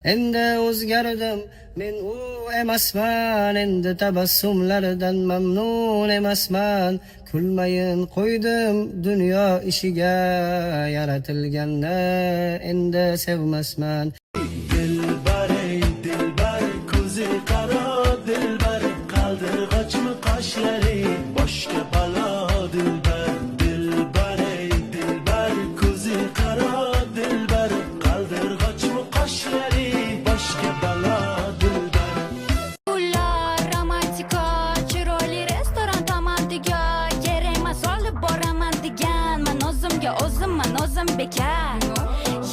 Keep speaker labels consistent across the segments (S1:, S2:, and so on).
S1: Endi o'zgardim, men u emasman, endi tabassumlardan mamnun emasman. Kulmayin qo'ydim dunyo ishiga, yaratilganni endi sevmasman.
S2: Dilbar ey dilbar, ko'zi qaro dilbar, qaldirg'ochmi qoshlari, boshga balo dilbar. Dilbar ey dilbar, ko'zi qaro dilbar, qaldirg'ochmi qoshlari, boshga balo dilbar.
S3: Ular romantika, chiroyli restoran tomondiga, kerak emas olib boraman deganman o'zim bekar.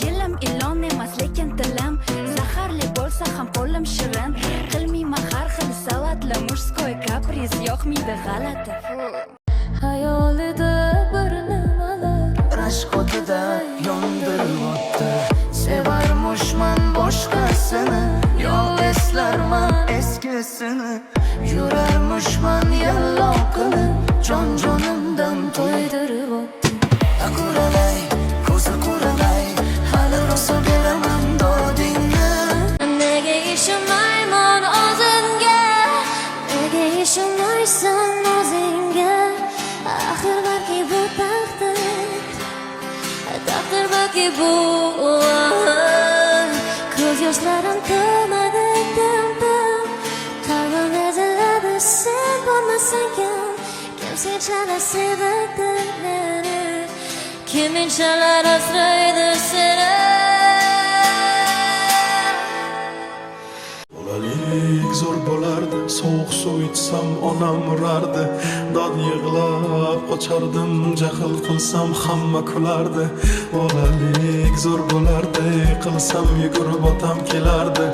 S3: Yilim ilon emas lekin tilim, zaharli bo'lsa ham qo'lim shirin. Qilmayman har xil savatli murskoy kapriz, yoqmaydi g'alati. Hayolida bir nimalar
S2: Rashk o'tida yondirib o'tdi, sevarmishman boshqasini, yo eslarman eskisini, yurarmishman yallo qilib, jon-jonimdan to'ydirib o'tdi. Quralay, ko'zi quralay, hali rosa beraman dodingni.
S3: Nega ishonmayman o'zingga, nega ishonmaysan o'zingga? Axir balki bu taqdir balki bu ko'z yoshlarim to'madi tim-tim, qalbim eziladi sen bo'lmasang kim senchalar sevadi meni, kim inchalar asraydi seni.
S2: Bolalik zo'r bo'lardi, sovuq suv ichsam onam urardi, dod yig'lab qochardim, jahl qilsam hamma kulardi. Bolalik zo'r bo'lardi, qilsam yugurib otam kelardi,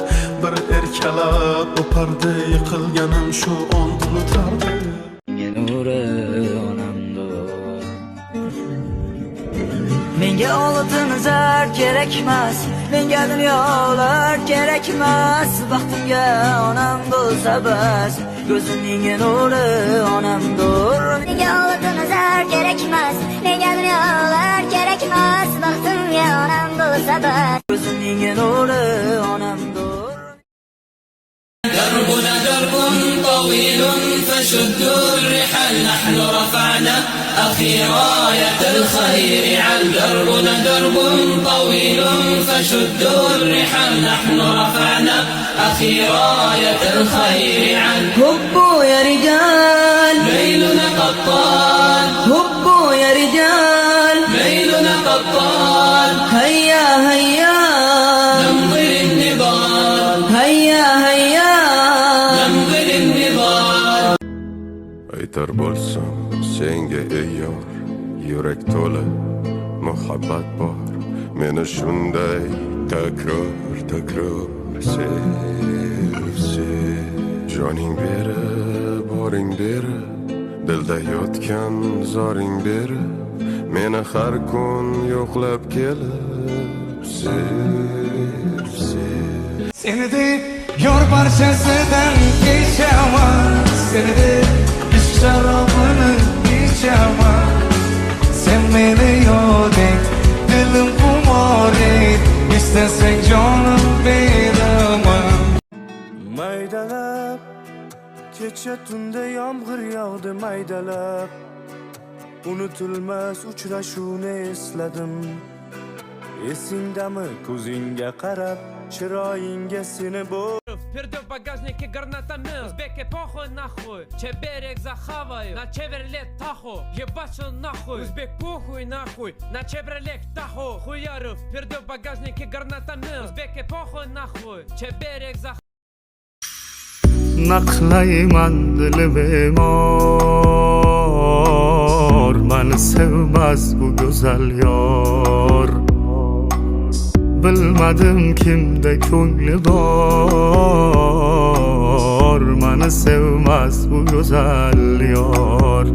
S2: bir erkalab o'pardi, yiqilganim shu on unutardi.
S4: Nuri onamdir. Menga oltin zar kerakmas, menga dunyolar kerakmas, baxtimga onam bo'lsa bas, ko'zimning nuri onamdir.
S3: Menga oltin zar kerakmas, menga dunyolar kerakmas, baxtimga onam bo'lsa bas.
S4: Ko'zimning nuri onamdir.
S5: دربنا درب طويل فشدوا الرحال نحن رفعنا أخي راية الخير عن دربنا درب طويل فشدوا الرحال نحن رفعنا أخي راية الخير عن
S4: هبوا يا رجال
S5: ليلنا قطان
S4: هبوا يا رجال
S5: ليلنا قطان
S4: هيا هيا
S5: نمضي النضال
S4: هيا هيا
S5: نمضي النضال.
S6: Aytar bo'lsam senga ey yor, yurak to'la muhabbat bor, meni shunday takror sev. Joning beri, boring beri, dilda yotgan zoring beri, meni har kun yo'qlab kelib sev.
S7: Seni deb yor barchasidan kechaman, seni deb ishq sharobini ichaman. Sen meni yoding, dilim xumorek, istasang jonim beraman. Maydalab kecha tunda yomg'ir yog'di maydalab, unutilmas uchrashuvni esladim. Esingdami ko'zingga qarab, chiroyingga seni bo'l.
S8: Впереди в багажнике гранатомет, узбеки похуй нахуй, че берег захаваю, на Chevrolet Tahoe, ебашу нахуй, узбек похуй нахуй, на Chevrolet Tahoe, хуяру, впереди в багажнике гранатомет, узбеки похуй нахуй, че берег захаваю.
S7: Naqlayman dili bemor, meni sevmez bu go'zal yor. Bilmadim kimde ko'ngli bor, meni sevmez bu go'zal yor.